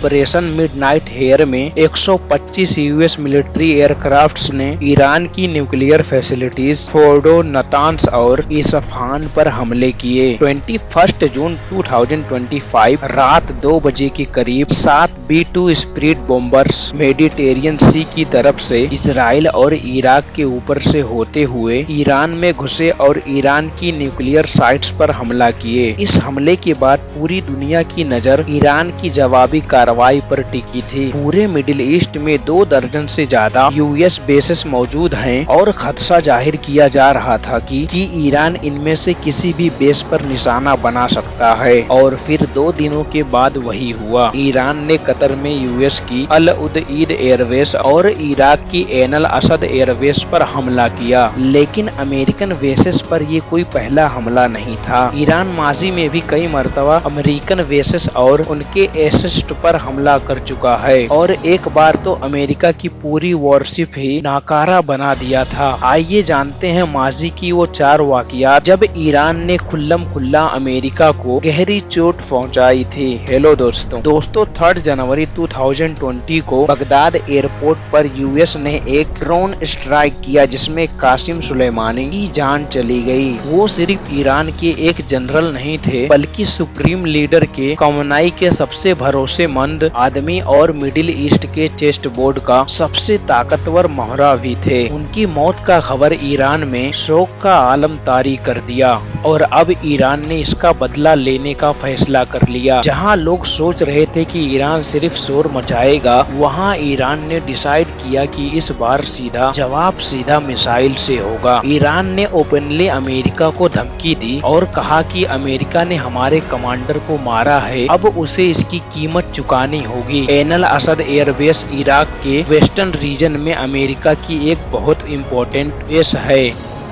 Operation midnight hair में 125 US military aircrafts ने Iran की न्यूक्लियर फैसिलिटीज फोर्डो, नतान्स और इसफहान पर हमले किए। 21 जून 2025 रात 2 बजे के करीब 7 B-2 स्पिरिट बॉम्बर्स मेडिटेरियन सी की तरफ से इजराइल और इराक के ऊपर से होते हुए ईरान में घुसे और ईरान की न्यूक्लियर साइट्स पर हमला किए। इस हमले के बाद पूरी दुनिया की नजर ईरान की जवाबी कार्रवाई पर टिकी थी। पूरे मिडिल ईस्ट में 2 दर्जन से ज्यादा यूएस बेसेस मौजूद हैं और खदशा जाहिर किया जा रहा था कि ईरान इनमें से किसी भी बेस पर निशाना बना सकता है। और फिर 2 दिनों के बाद वही हुआ। ईरान ने कतर में यूएस की अल उदईद एयरबेस और इराक की एन अल असद एयरबेस पर हमला किया, लेकिन अमेरिकन बेसेस पर ये कोई पहला हमला नहीं था। ईरान माजी में भी कई मरतबा अमेरिकन बेसेस और उनके एसेट पर हमला कर चुका है और एक बार तो अमेरिका की पूरी वॉरशिप ही नाकारा बना दिया था। आइए जानते हैं माजी की वो 4 वाकयात जब ईरान ने खुल्लम खुल्ला अमेरिका को गहरी चोट पहुंचाई थी। हेलो दोस्तों 3 जनवरी 2020 को बगदाद एयरपोर्ट पर यूएस ने एक ड्रोन स्ट्राइक किया जिसमें कासिम सुलेमानी की जान चली गई। वो सिर्फ ईरान के एक जनरल नहीं थे बल्कि सुप्रीम लीडर के कमनाई के सबसे भरोसेमंद आदमी और मिडिल ईस्ट के चेस्ट बोर्ड का सबसे ताकतवर मोहरा भी थे। उनकी मौत का खबर ईरान में शोक का आलम तारी कर दिया और अब ईरान ने इसका बदला लेने का फैसला कर लिया। जहां लोग सोच रहे थे कि ईरान सिर्फ शोर मचाएगा, वहां ईरान ने डिसाइड किया कि इस बार सीधा जवाब सीधा मिसाइल से होगा। ईरान ने ओपनली अमेरिका को धमकी दी और कहा कि अमेरिका ने हमारे कमांडर को मारा है, अब उसे इसकी कीमत चुकानी होगी। एन अल असद एयरबेस इराक के वेस्टर्न रीजन में अमेरिका की एक बहुत इम्पोर्टेंट बेस है।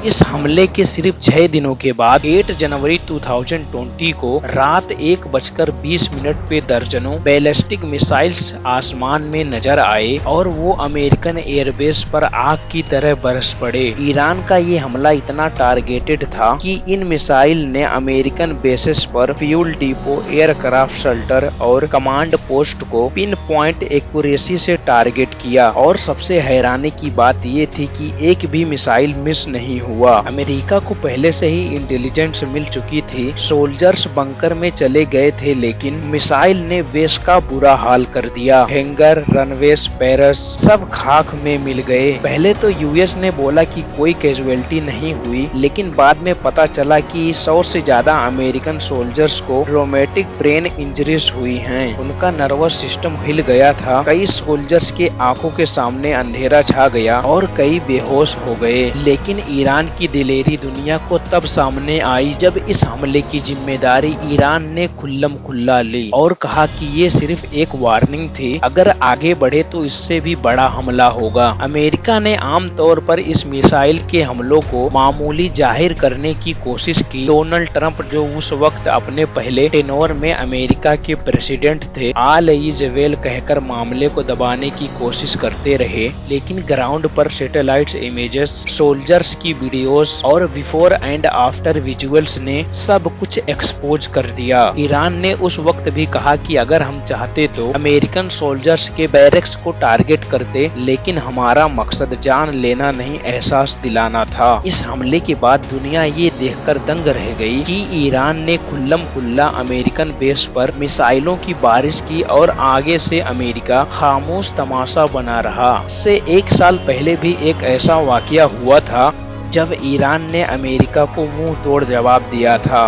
इस हमले के सिर्फ 6 दिनों के बाद 8 जनवरी 2020 को रात 1:20 पे दर्जनों बैलिस्टिक मिसाइल्स आसमान में नजर आए और वो अमेरिकन एयरबेस पर आग की तरह बरस पड़े। ईरान का ये हमला इतना टारगेटेड था कि इन मिसाइल ने अमेरिकन बेसेस पर फ्यूल डिपो, एयरक्राफ्ट शेल्टर और कमांड पोस्ट को पिन पॉइंट एक्यूरेसी से टारगेट किया। और सबसे हैरानी की बात ये थी कि एक भी मिसाइल मिस नहीं हुआ। अमेरिका को पहले से ही इंटेलिजेंस मिल चुकी थी। सोल्जर्स बंकर में चले गए थे, लेकिन मिसाइल ने बेस का बुरा हाल कर दिया। हैंगर, रनवेज, पेरिस सब खाक में मिल गए। पहले तो यूएस ने बोला कि कोई कैजुअलिटी नहीं हुई, लेकिन बाद में पता चला कि 100 से ज्यादा अमेरिकन सोल्जर्स को ट्रॉमेटिक ब्रेन इंजरीज हुई हैं। उनका नर्वस सिस्टम हिल गया था। कई सोल्जर्स के आंखों के सामने अंधेरा छा गया और कई बेहोश हो गए। लेकिन ईरान की दिलेरी दुनिया को तब सामने आई जब इस हमले की जिम्मेदारी ईरान ने खुल्लम खुल्ला ली और कहा कि ये सिर्फ एक वार्निंग थी, अगर आगे बढ़े तो इससे भी बड़ा हमला होगा। अमेरिका ने आम तौर पर इस मिसाइल के हमलों को मामूली जाहिर करने की कोशिश की। डोनाल्ड ट्रंप जो उस वक्त अपने पहले टेनोर में अमेरिका के प्रेसिडेंट थे, ऑल इज वेल कहकर मामले को दबाने की कोशिश करते रहे, लेकिन ग्राउंड पर सैटेलाइट इमेजेस, सोल्जर्स की वीडियोस और बिफोर एंड आफ्टर विजुअल्स ने सब कुछ एक्सपोज कर दिया। ईरान ने उस वक्त भी कहा कि अगर हम चाहते तो अमेरिकन सोल्जर्स के बैरक्स को टारगेट करते, लेकिन हमारा मकसद जान लेना नहीं, एहसास दिलाना था। इस हमले के बाद दुनिया ये देखकर दंग रह गई कि ईरान ने खुल्लम खुल्ला अमेरिकन बेस पर मिसाइलों की बारिश की और आगे से अमेरिका खामोश तमाशा बना रहा। इससे 1 साल पहले भी एक ऐसा वाकया हुआ था जब ईरान ने अमेरिका को मुंह तोड़ जवाब दिया था।